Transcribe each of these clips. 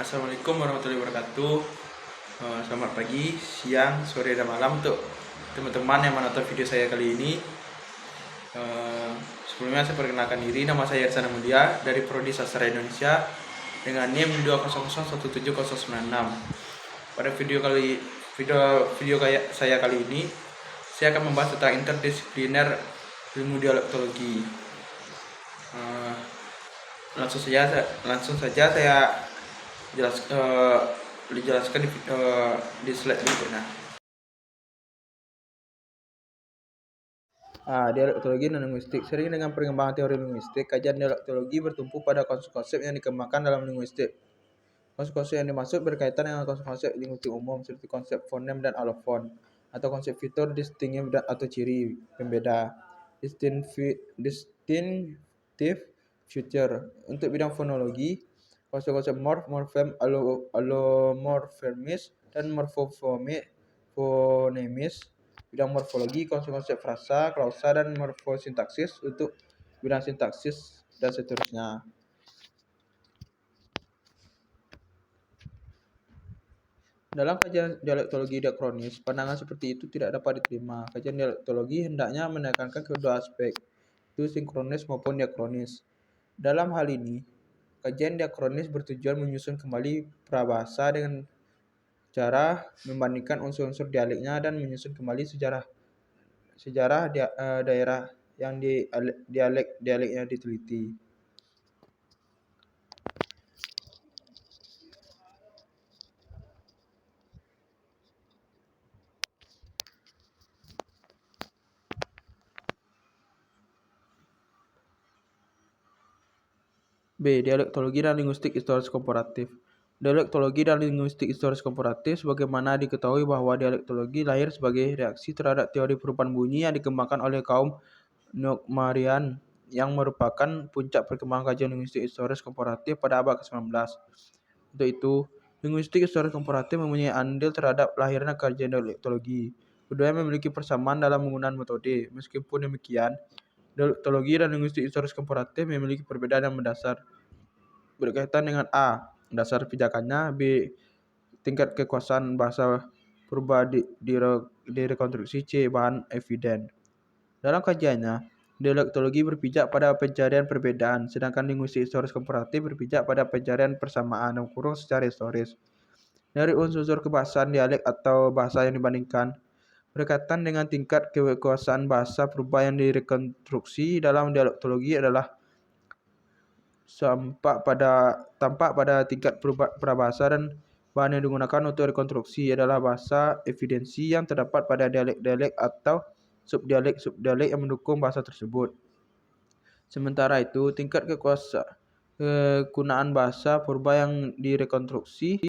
Assalamualaikum warahmatullahi wabarakatuh. Selamat pagi, siang, sore, dan malam untuk teman-teman yang menonton video saya kali ini. Sebelumnya saya perkenalkan diri, nama saya Irsana Mulia dari Prodi Sastra Indonesia dengan NIM 200179096. Pada video saya kali ini, saya akan membahas tentang interdisipliner ilmu dialektologi. Langsung saja saya dijelaskan di slide berikutnya. Dialektologi dan linguistik. Sering dengan perkembangan teori linguistik, kajian dialektologi bertumpu pada konsep-konsep yang dikembangkan dalam linguistik. Konsep-konsep yang dimaksud berkaitan dengan konsep-konsep linguistik umum seperti konsep fonem dan alofon, atau konsep fitur distinctive atau ciri pembeda, distinctive feature. Untuk bidang fonologi, konsep-konsep morf, morfem, allomorphemis, dan morfofonemis. Bidang morfologi, konsep-konsep frasa, klausa, dan morfosintaksis. Untuk bidang sintaksis dan seterusnya. Dalam kajian dialektologi diakronis, pandangan seperti itu tidak dapat diterima. Kajian dialektologi hendaknya menekankan kedua aspek, itu sinkronis maupun diakronis. Dalam hal ini, kajian diakronis bertujuan menyusun kembali prabahasa dengan cara membandingkan unsur-unsur dialeknya dan menyusun kembali sejarah daerah yang dialeknya diteliti. B. Dialektologi dan linguistik historis komparatif. Dialektologi dan linguistik historis komparatif, sebagaimana diketahui bahwa dialektologi lahir sebagai reaksi terhadap teori perubahan bunyi yang dikembangkan oleh kaum Nogmarian, yang merupakan puncak perkembangan kajian linguistik historis komparatif pada abad ke-19. Untuk itu, linguistik historis komparatif mempunyai andil terhadap lahirnya kajian dialektologi. Keduanya memiliki persamaan dalam penggunaan metode. Meskipun demikian, dialektologi dan linguistik historis komparatif memiliki perbedaan yang mendasar berkaitan dengan A. Dasar pijakannya, B. Tingkat kekuasaan bahasa purba di rekonstruksi, C. Bahan eviden. Dalam kajiannya, dialektologi berpijak pada pencarian perbedaan, sedangkan linguistik historis komparatif berpijak pada pencarian persamaan secara historis. Dari unsur kebahasaan dialek atau bahasa yang dibandingkan, berkaitan dengan tingkat kekuasaan bahasa purba yang direkonstruksi dalam dialektologi adalah tampak pada tingkat prabahasa, dan bahan yang digunakan untuk rekonstruksi adalah bahasa evidensi yang terdapat pada dialek-dialek atau subdialek yang mendukung bahasa tersebut. Sementara itu, tingkat kegunaan bahasa purba yang direkonstruksi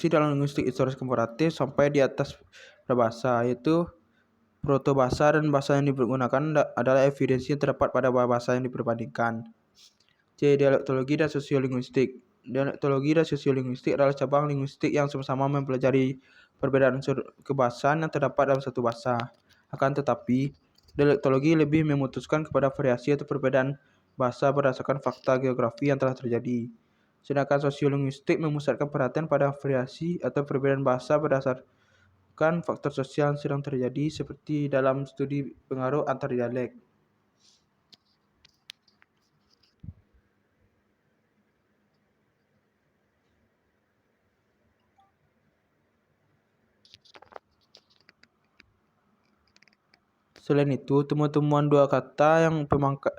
dalam linguistik historis komparatif sampai di atas prabahasa, yaitu protobahasa, dan bahasa yang digunakan adalah evidensi yang terdapat pada bahasa yang diperbandingkan. C. Dialektologi dan sosiolinguistik. Dialektologi dan sosiolinguistik adalah cabang linguistik yang sama-sama mempelajari perbedaan unsur kebahasaan yang terdapat dalam satu bahasa. Akan tetapi, dialektologi lebih memutuskan kepada variasi atau perbedaan bahasa berdasarkan fakta geografi yang telah terjadi. Sedangkan sosiolinguistik memusatkan perhatian pada variasi atau perbedaan bahasa berdasarkan faktor sosial yang sedang terjadi, seperti dalam studi pengaruh antar dialek. Selain itu, temuan dua kata yang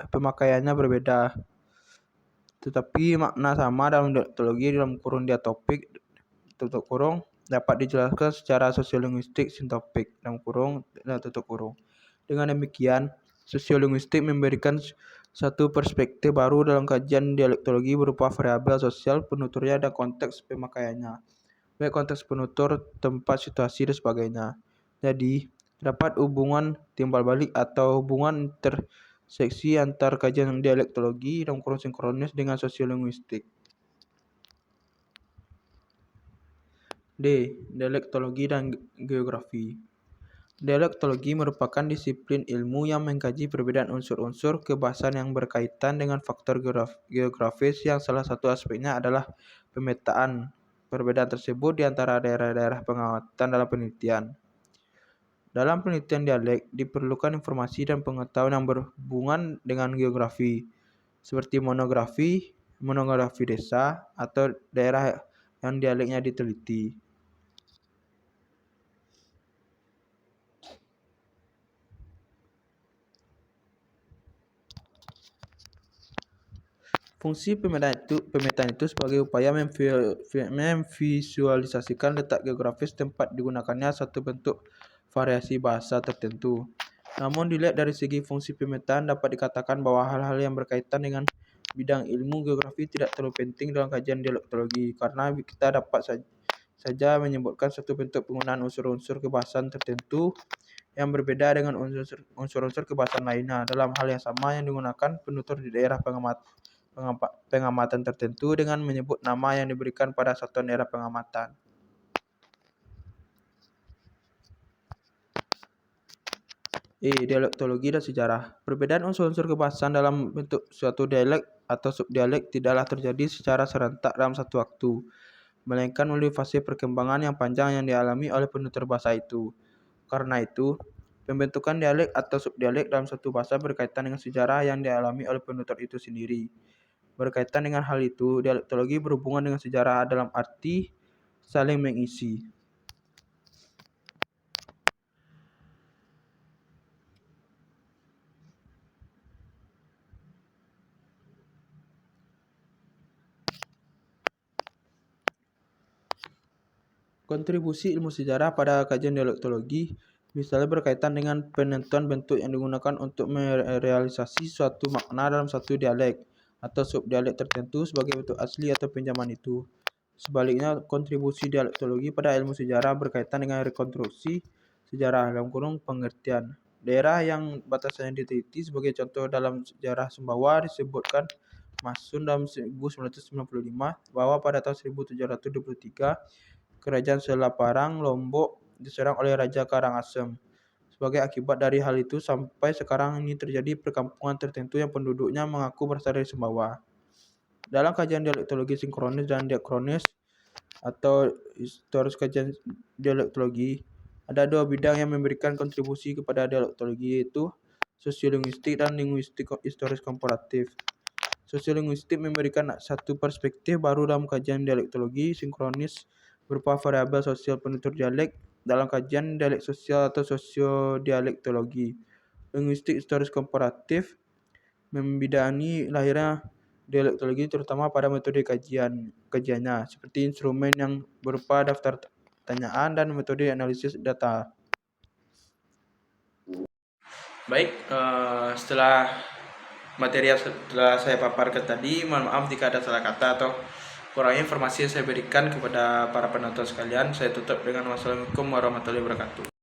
pemakaiannya berbeda, tetapi makna sama dalam dialektologi dalam kurung diatopik tutup kurung dapat dijelaskan secara sosiolinguistik sintopik dalam kurung dan tutup kurung. Dengan demikian, sosiolinguistik memberikan satu perspektif baru dalam kajian dialektologi berupa variabel sosial penuturnya dan konteks pemakaiannya, baik konteks penutur, tempat, situasi, dan sebagainya. Jadi, terdapat hubungan timbal balik atau hubungan interseksi antar kajian dialektologi dalam kurung sinkronis dengan sosiolinguistik. D. Dialektologi dan geografi. Dialektologi merupakan disiplin ilmu yang mengkaji perbedaan unsur-unsur kebahasaan yang berkaitan dengan faktor geografis, yang salah satu aspeknya adalah pemetaan perbedaan tersebut di antara daerah-daerah pengamatan dalam penelitian. Dalam penelitian dialek, diperlukan informasi dan pengetahuan yang berhubungan dengan geografi, seperti monografi desa, atau daerah yang dialeknya diteliti. Fungsi pemetaan itu sebagai upaya memvisualisasikan letak geografis tempat digunakannya satu bentuk variasi bahasa tertentu. Namun dilihat dari segi fungsi pemetaan dapat dikatakan bahwa hal-hal yang berkaitan dengan bidang ilmu geografi tidak terlalu penting dalam kajian dialektologi karena kita dapat saja menyebutkan satu bentuk penggunaan unsur-unsur kebahasan tertentu yang berbeda dengan unsur-unsur kebahasan lainnya dalam hal yang sama yang digunakan penutur di daerah pengamatan tertentu dengan menyebut nama yang diberikan pada satuan daerah pengamatan. Dialektologi dan sejarah. Perbedaan unsur-unsur kebahasan dalam bentuk suatu dialek atau subdialek tidaklah terjadi secara serentak dalam satu waktu, melainkan melalui fase perkembangan yang panjang yang dialami oleh penutur bahasa itu. Karena itu, pembentukan dialek atau subdialek dalam satu bahasa berkaitan dengan sejarah yang dialami oleh penutur itu sendiri. Berkaitan dengan hal itu, dialektologi berhubungan dengan sejarah dalam arti saling mengisi. Kontribusi ilmu sejarah pada kajian dialektologi misalnya berkaitan dengan penentuan bentuk yang digunakan untuk merealisasi suatu makna dalam satu dialek atau subdialek tertentu sebagai bentuk asli atau pinjaman itu. Sebaliknya, kontribusi dialektologi pada ilmu sejarah berkaitan dengan rekonstruksi sejarah dalam kurung pengertian. Daerah yang batasannya diteliti sebagai contoh dalam sejarah Sumbawa disebutkan Masun dalam 1995 bahwa pada tahun 1723 Kerajaan Selaparang, Lombok diserang oleh Raja Karangasem. Sebagai akibat dari hal itu, sampai sekarang ini terjadi perkampungan tertentu yang penduduknya mengaku berasal dari Sumbawa. Dalam kajian dialektologi sinkronis dan diakronis atau historis kajian dialektologi, ada dua bidang yang memberikan kontribusi kepada dialektologi, yaitu sosiolinguistik dan linguistik historis komparatif. Sosiolinguistik memberikan satu perspektif baru dalam kajian dialektologi sinkronis berupa variabel sosial penutur dialek dalam kajian dialek sosial atau sosiodialektologi. Linguistik historis komparatif membidani lahirnya dialektologi terutama pada metode kajiannya seperti instrumen yang berupa daftar pertanyaan dan metode analisis data. Baik, setelah materi yang setelah saya paparkan tadi, mohon maaf jika ada salah kata atau kurangnya informasi yang saya berikan kepada para penonton sekalian. Saya tutup dengan wassalamualaikum warahmatullahi wabarakatuh.